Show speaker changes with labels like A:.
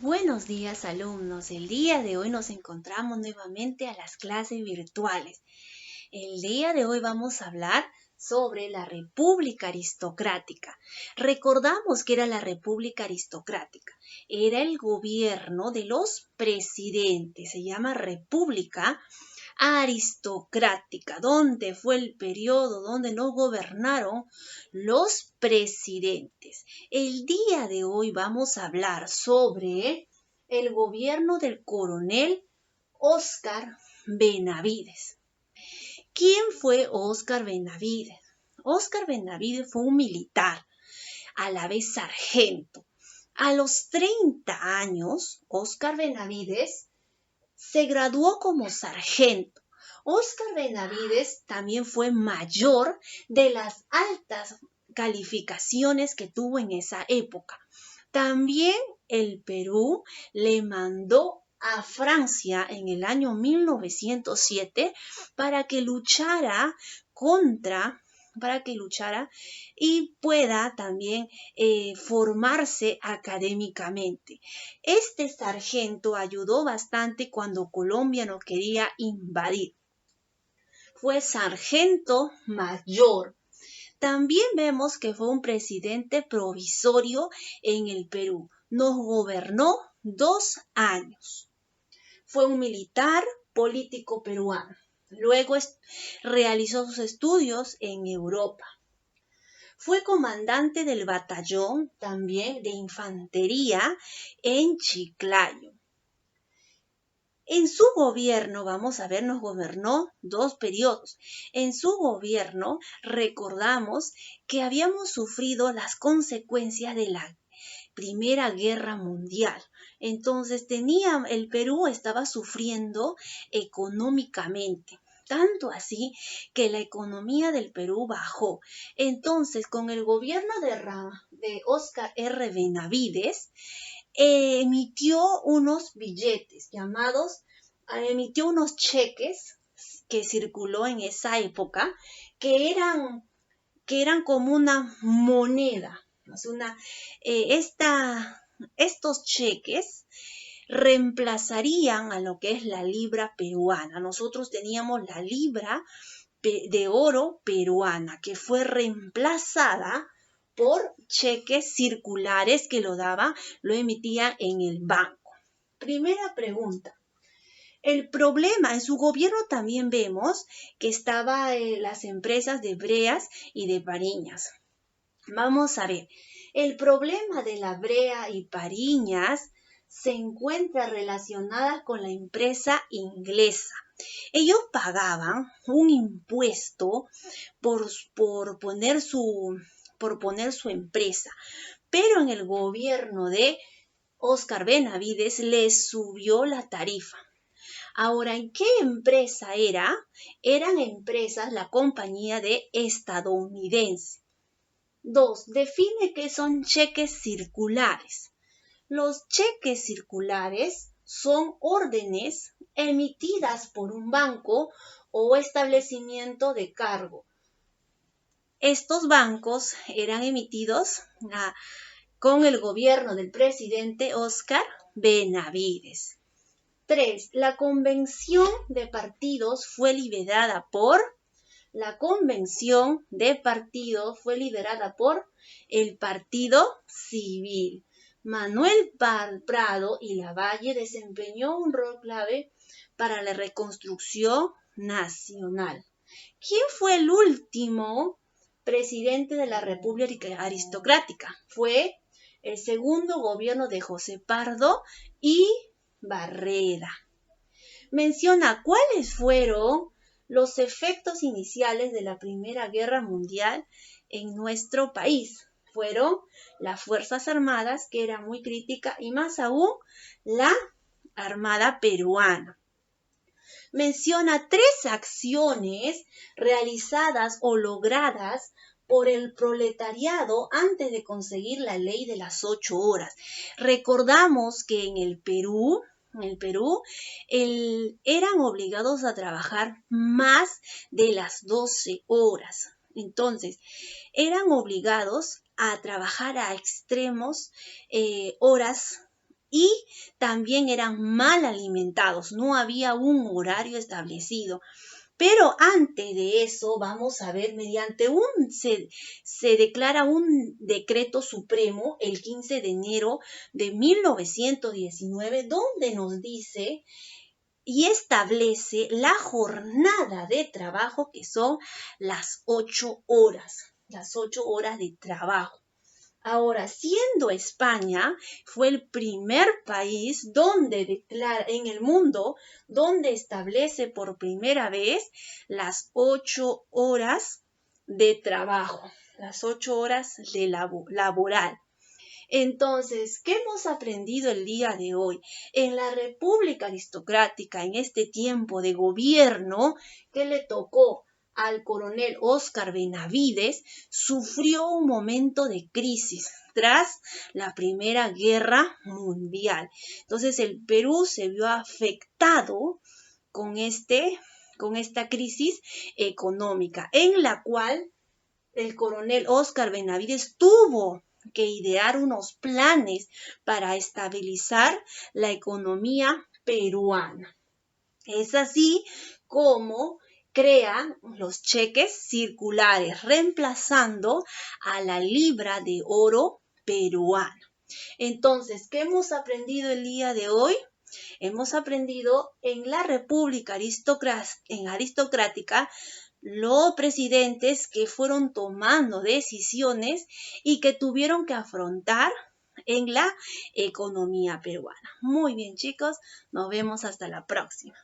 A: Buenos días, alumnos. El día de hoy nos encontramos nuevamente a las clases virtuales. El día de hoy vamos a hablar sobre la República Aristocrática. Recordamos que era la República Aristocrática. Era el gobierno de los presidentes. Se llama República Aristocrática, donde fue el periodo donde nos gobernaron los presidentes. El día de hoy vamos a hablar sobre el gobierno del coronel Óscar Benavides. ¿Quién fue Óscar Benavides? Óscar Benavides fue un militar, a la vez sargento. A los 30 años, Óscar Benavides se graduó como sargento. Óscar Benavides también fue mayor de las altas calificaciones que tuvo en esa época. También el Perú le mandó a Francia en el año 1907 para que luchara y pueda también formarse académicamente. Este sargento ayudó bastante cuando Colombia nos quería invadir. Fue sargento mayor. También vemos que fue un presidente provisorio en el Perú. Nos gobernó 2 años. Fue un militar político peruano. Luego realizó sus estudios en Europa. Fue comandante del batallón también de infantería en Chiclayo. En su gobierno, vamos a ver, nos gobernó 2 periodos. En su gobierno recordamos que habíamos sufrido las consecuencias de la Primera Guerra Mundial. Entonces el Perú estaba sufriendo económicamente. Tanto así que la economía del Perú bajó. Entonces, con el gobierno de Óscar R. Benavides, emitió unos cheques que circuló en esa época, que eran como una moneda. Estos cheques reemplazarían a lo que es la libra peruana. Nosotros teníamos la libra de oro peruana, que fue reemplazada por cheques circulares que lo emitía en el banco. Primera pregunta. El problema, en su gobierno también vemos que estaban las empresas de Breas y de Pariñas. Vamos a ver, el problema de la Brea y Pariñas se encuentra relacionada con la empresa inglesa. Ellos pagaban un impuesto por poner su empresa, pero en el gobierno de Óscar Benavides les subió la tarifa. Ahora, ¿en qué empresa era? Eran empresas, la compañía de estadounidense. 2. Define qué son cheques circulares. Los cheques circulares son órdenes emitidas por un banco o establecimiento de cargo. Estos bancos eran emitidos con el gobierno del presidente Óscar Benavides. 3. La convención de partidos fue liderada por el Partido Civil. Manuel Prado y Lavalle desempeñó un rol clave para la reconstrucción nacional. ¿Quién fue el último presidente de la República Aristocrática? Fue el segundo gobierno de José Pardo y Barreda. Menciona cuáles fueron los efectos iniciales de la Primera Guerra Mundial en nuestro país. Fueron las Fuerzas Armadas, que era muy crítica, y más aún la Armada Peruana. Menciona 3 acciones realizadas o logradas por el proletariado antes de conseguir la ley de las 8 horas. Recordamos que en el Perú eran obligados a trabajar más de las 12 horas. Entonces, eran obligados a trabajar a extremos horas y también eran mal alimentados, no había un horario establecido. Pero antes de eso, vamos a ver, se declara un decreto supremo el 15 de enero de 1919, donde nos dice y establece la jornada de trabajo que son las 8 horas de trabajo. Ahora, siendo España, fue el primer país en el mundo donde establece por primera vez las 8 horas de trabajo, las 8 horas de laboral. Entonces, ¿qué hemos aprendido el día de hoy? En la República Aristocrática, en este tiempo de gobierno que le tocó al coronel Óscar Benavides, sufrió un momento de crisis tras la Primera Guerra Mundial. Entonces, el Perú se vio afectado con esta crisis económica, en la cual el coronel Óscar Benavides tuvo que idear unos planes para estabilizar la economía peruana. Es así como crean los cheques circulares, reemplazando a la libra de oro peruana. Entonces, ¿qué hemos aprendido el día de hoy? Hemos aprendido en la República Aristocrática los presidentes que fueron tomando decisiones y que tuvieron que afrontar en la economía peruana. Muy bien, chicos, nos vemos hasta la próxima.